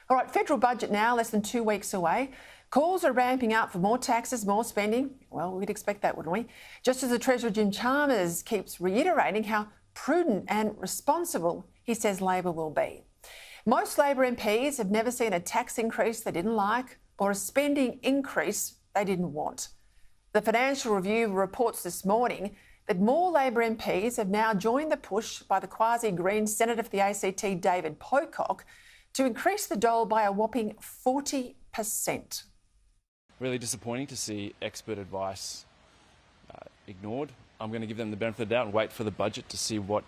All right, federal budget now, less than 2 weeks away. Calls are ramping up for more taxes, more spending. Well, we'd expect that, wouldn't we? Just as the Treasurer Jim Chalmers keeps reiterating how prudent and responsible he says Labor will be. Most Labor MPs have never seen a tax increase they didn't like or a spending increase they didn't want. The Financial Review reports this morning that more Labor MPs have now joined the push by the quasi-Green Senator for the ACT, David Pocock, to increase the dole by a whopping 40%. Really disappointing to see expert advice ignored. I'm going to give them the benefit of the doubt and wait for the budget to see what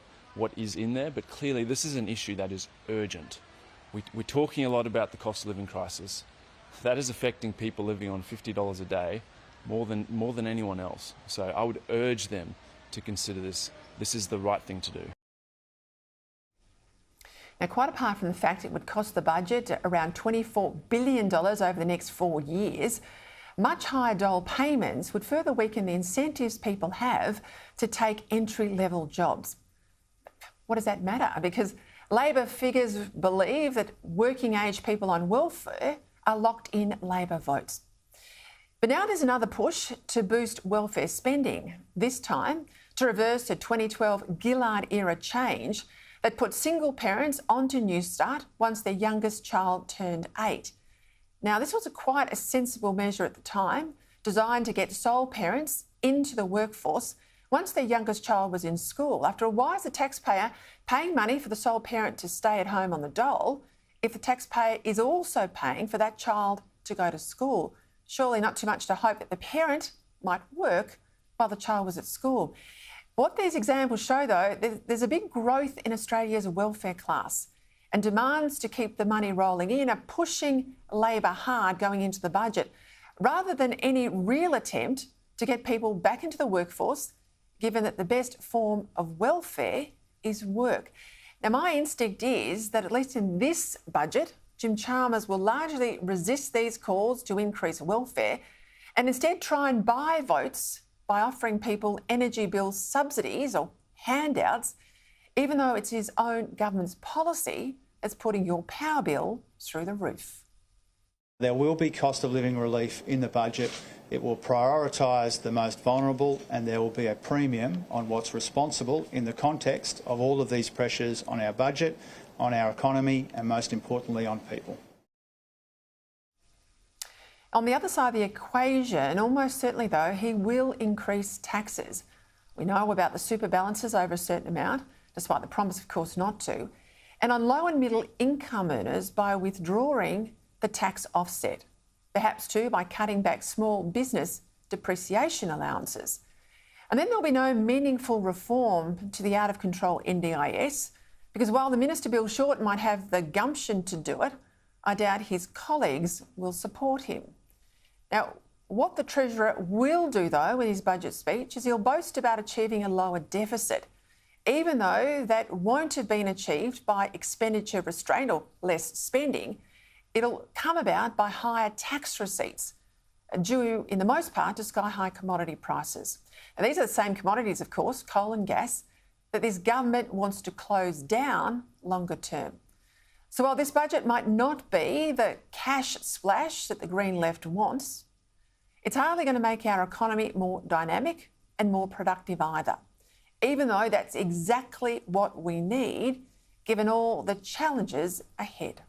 is in there, but clearly this is an issue that is urgent. We're talking a lot about the cost of living crisis. That is affecting people living on $50 a day more than anyone else. So I would urge them to consider this. This is the right thing to do. Now, quite apart from the fact it would cost the budget around $24 billion over the next 4 years, much higher dole payments would further weaken the incentives people have to take entry-level jobs. What does that matter? Because Labor figures believe that working-age people on welfare are locked in Labor votes. But now there's another push to boost welfare spending, this time to reverse a 2012 Gillard-era change that put single parents onto Newstart once their youngest child turned 8. Now, this was quite a sensible measure at the time, designed to get sole parents into the workforce once their youngest child was in school. After all, why is the taxpayer paying money for the sole parent to stay at home on the dole if the taxpayer is also paying for that child to go to school? Surely not too much to hope that the parent might work while the child was at school. What these examples show, though, there's a big growth in Australia's welfare class, and demands to keep the money rolling in are pushing Labor hard going into the budget, rather than any real attempt to get people back into the workforce, given that the best form of welfare is work. Now, my instinct is that, at least in this budget, Jim Chalmers will largely resist these calls to increase welfare and instead try and buy votes by offering people energy bill subsidies or handouts, even though it's his own government's policy that's putting your power bill through the roof. There will be cost of living relief in the budget. It will prioritise the most vulnerable, and there will be a premium on what's responsible in the context of all of these pressures on our budget, on our economy, and most importantly on people. On the other side of the equation, almost certainly though, he will increase taxes. We know about the super balances over a certain amount, despite the promise, of course, not to, and on low and middle income earners by withdrawing the tax offset, perhaps too by cutting back small business depreciation allowances. And then there'll be no meaningful reform to the out-of-control NDIS, because while the Minister Bill Short might have the gumption to do it, I doubt his colleagues will support him. Now, what the Treasurer will do, though, in his budget speech is he'll boast about achieving a lower deficit, even though that won't have been achieved by expenditure restraint or less spending. It'll come about by higher tax receipts, due in the most part to sky-high commodity prices. And these are the same commodities, of course, coal and gas, that this government wants to close down longer term. So while this budget might not be the cash splash that the Green Left wants, it's hardly going to make our economy more dynamic and more productive either, even though that's exactly what we need, given all the challenges ahead.